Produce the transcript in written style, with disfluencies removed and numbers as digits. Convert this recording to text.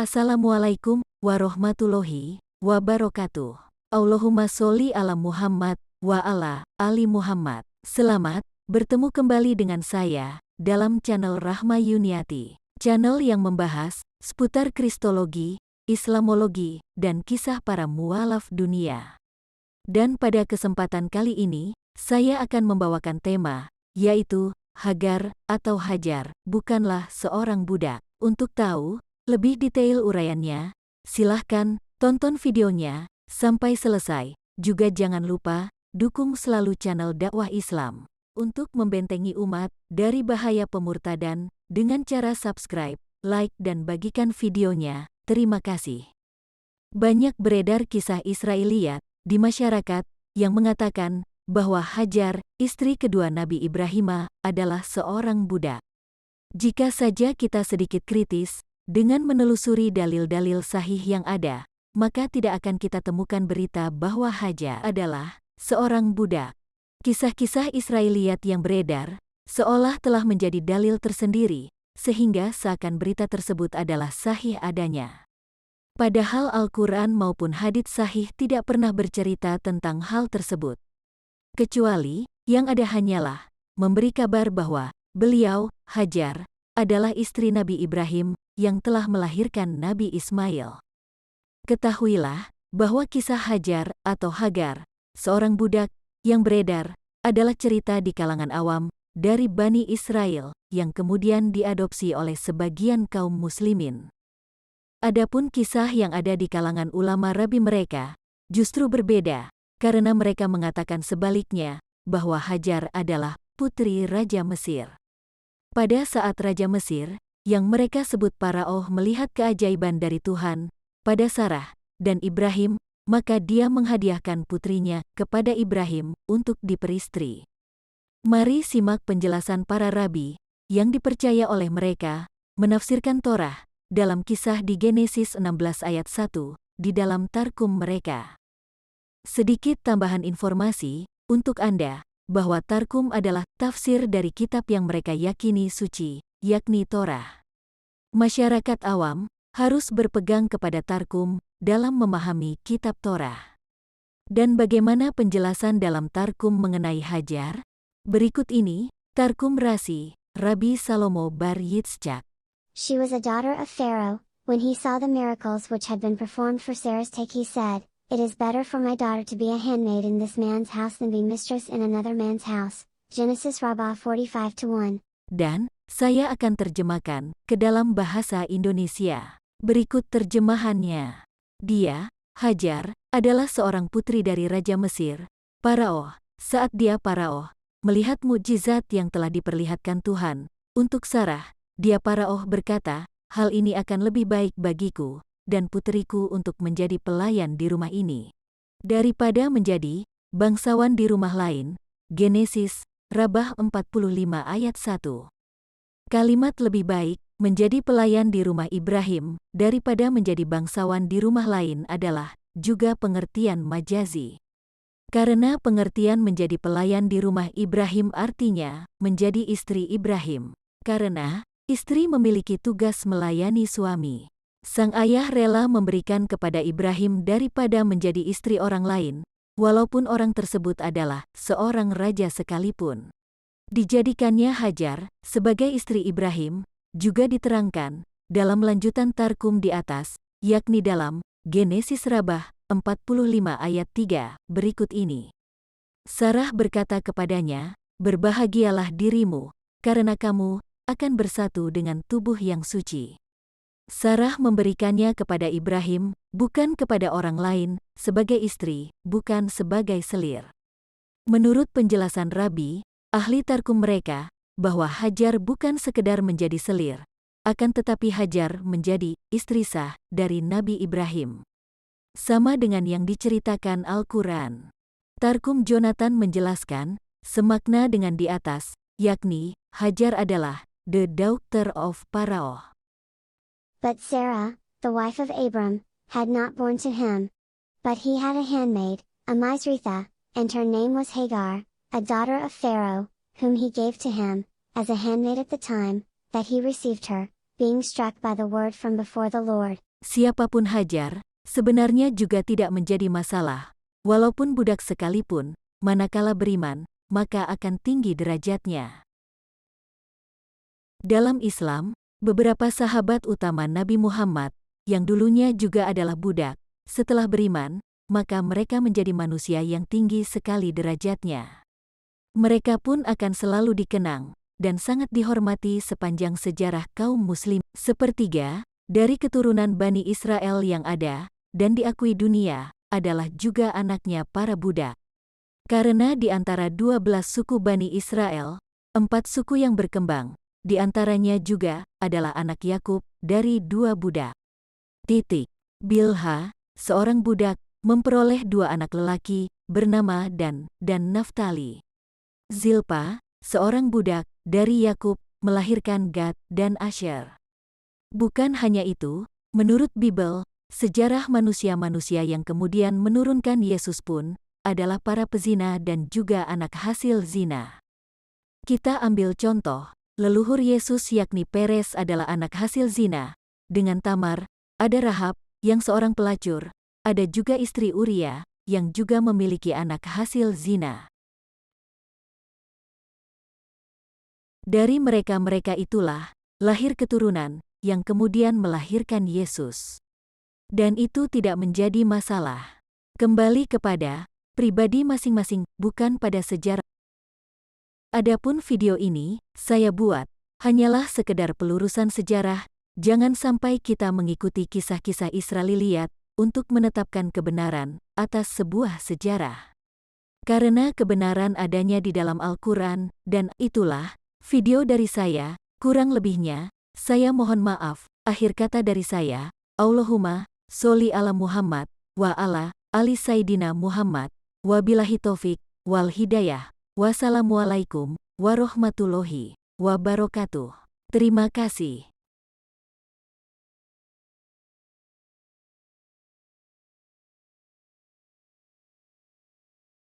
Assalamualaikum warahmatullahi wabarakatuh. Allahumma sholli ala Muhammad wa ala ali Muhammad. Selamat bertemu kembali dengan saya dalam channel Rahma Yuniati, channel yang membahas seputar kristologi, islamologi, dan kisah para mualaf dunia. Dan pada kesempatan kali ini, saya akan membawakan tema, yaitu Hagar atau Hajar bukanlah seorang budak. Untuk tahu lebih detail uraiannya, silahkan tonton videonya sampai selesai. Juga jangan lupa dukung selalu channel dakwah Islam untuk membentengi umat dari bahaya pemurtadan dengan cara subscribe, like, dan bagikan videonya. Terima kasih. Banyak beredar kisah Israiliyat di masyarakat yang mengatakan bahwa Hajar, istri kedua Nabi Ibrahim, adalah seorang budak. Jika saja kita sedikit kritis dengan menelusuri dalil-dalil sahih yang ada, maka tidak akan kita temukan berita bahwa Hajar adalah seorang budak. Kisah-kisah Israiliyat yang beredar seolah telah menjadi dalil tersendiri, sehingga seakan berita tersebut adalah sahih adanya. Padahal Al-Quran maupun hadits sahih tidak pernah bercerita tentang hal tersebut. Kecuali yang ada hanyalah memberi kabar bahwa beliau, Hajar, adalah istri Nabi Ibrahim yang telah melahirkan Nabi Ismail. Ketahuilah bahwa kisah Hajar atau Hagar, seorang budak yang beredar, adalah cerita di kalangan awam dari Bani Israel yang kemudian diadopsi oleh sebagian kaum muslimin. Adapun kisah yang ada di kalangan ulama rabi mereka justru berbeda, karena mereka mengatakan sebaliknya, bahwa Hajar adalah putri Raja Mesir. Pada saat Raja Mesir, yang mereka sebut Faraoh melihat keajaiban dari Tuhan pada Sarah dan Ibrahim, maka dia menghadiahkan putrinya kepada Ibrahim untuk diperistri. Mari simak penjelasan para rabi yang dipercaya oleh mereka menafsirkan Torah dalam kisah di Genesis 16 ayat 1 di dalam Tarkum mereka. Sedikit tambahan informasi untuk Anda bahwa Tarkum adalah tafsir dari kitab yang mereka yakini suci, yakni Torah. Masyarakat awam harus berpegang kepada Tarkum dalam memahami kitab Torah. Dan bagaimana penjelasan dalam Tarkum mengenai Hajar? Berikut ini Tarkum Rasi, Rabbi Salomo Bar Yitzchak. She was a daughter of Pharaoh. When he saw the miracles which had been performed for Sarah's take, he said, "It is better for my daughter to be a handmaid in this man's house than be mistress in another man's house." Genesis Rabbah 45-1. Dan saya akan terjemahkan ke dalam bahasa Indonesia. Berikut terjemahannya. Dia, Hajar, adalah seorang putri dari Raja Mesir, Faraoh. Saat dia Faraoh melihat mukjizat yang telah diperlihatkan Tuhan untuk Sarah, dia Faraoh berkata, "Hal ini akan lebih baik bagiku dan puteriku untuk menjadi pelayan di rumah ini daripada menjadi bangsawan di rumah lain." Genesis Rabbah 45 ayat 1. Kalimat lebih baik menjadi pelayan di rumah Ibrahim daripada menjadi bangsawan di rumah lain adalah juga pengertian majazi. Karena pengertian menjadi pelayan di rumah Ibrahim artinya menjadi istri Ibrahim. Karena istri memiliki tugas melayani suami. Sang ayah rela memberikan kepada Ibrahim daripada menjadi istri orang lain, walaupun orang tersebut adalah seorang raja sekalipun. Dijadikannya Hajar sebagai istri Ibrahim juga diterangkan dalam lanjutan Tarkum di atas, yakni dalam Genesis Rabbah 45 ayat 3 berikut ini. Sarah berkata kepadanya, "Berbahagialah dirimu, karena kamu akan bersatu dengan tubuh yang suci." Sarah memberikannya kepada Ibrahim, bukan kepada orang lain, sebagai istri, bukan sebagai selir. Menurut penjelasan Rabi, ahli Tarkum mereka, bahwa Hajar bukan sekedar menjadi selir, akan tetapi Hajar menjadi istri sah dari Nabi Ibrahim. Sama dengan yang diceritakan Al-Quran. Tarkum Jonathan menjelaskan, semakna dengan di atas, yakni, Hajar adalah the daughter of Pharaoh. But Sarah, the wife of Abram, had not borne to him. But he had a handmaid, a Mizritha, and her name was Hagar, a daughter of Pharaoh, whom he gave to him, as a handmaid at the time that he received her, being struck by the word from before the Lord, Siapapun Hajar, sebenarnya juga tidak menjadi masalah. Walaupun budak sekalipun, manakala beriman, maka akan tinggi derajatnya. Dalam Islam, beberapa sahabat utama Nabi Muhammad, yang dulunya juga adalah budak, setelah beriman, maka mereka menjadi manusia yang tinggi sekali derajatnya. Mereka pun akan selalu dikenang dan sangat dihormati sepanjang sejarah kaum muslim. Sepertiga dari keturunan Bani Israel yang ada dan diakui dunia adalah juga anaknya para budak. Karena di antara 12 suku Bani Israel, 4 suku yang berkembang, di antaranya juga adalah anak Yakub dari 2 budak. Bilha, seorang budak, memperoleh 2 anak lelaki bernama Dan dan Naftali. Zilpa, seorang budak dari Yakub, melahirkan Gad dan Asher. Bukan hanya itu, menurut Bible, sejarah manusia-manusia yang kemudian menurunkan Yesus pun adalah para pezina dan juga anak hasil zina. Kita ambil contoh, leluhur Yesus yakni Peres adalah anak hasil zina. Dengan Tamar, ada Rahab, yang seorang pelacur, ada juga istri Uria, yang juga memiliki anak hasil zina. Dari mereka-mereka itulah, lahir keturunan, yang kemudian melahirkan Yesus. Dan itu tidak menjadi masalah. Kembali kepada pribadi masing-masing, bukan pada sejarah. Adapun video ini, saya buat, hanyalah sekedar pelurusan sejarah, jangan sampai kita mengikuti kisah-kisah Israiliyat, untuk menetapkan kebenaran, atas sebuah sejarah. Karena kebenaran adanya di dalam Al-Quran, dan itulah, video dari saya, kurang lebihnya, saya mohon maaf, akhir kata dari saya, Allahumma, sholli ala Muhammad, wa ala, ali Sayyidina Muhammad, wabillahi taufik, wal hidayah. Wassalamualaikum warahmatullahi wabarakatuh. Terima kasih.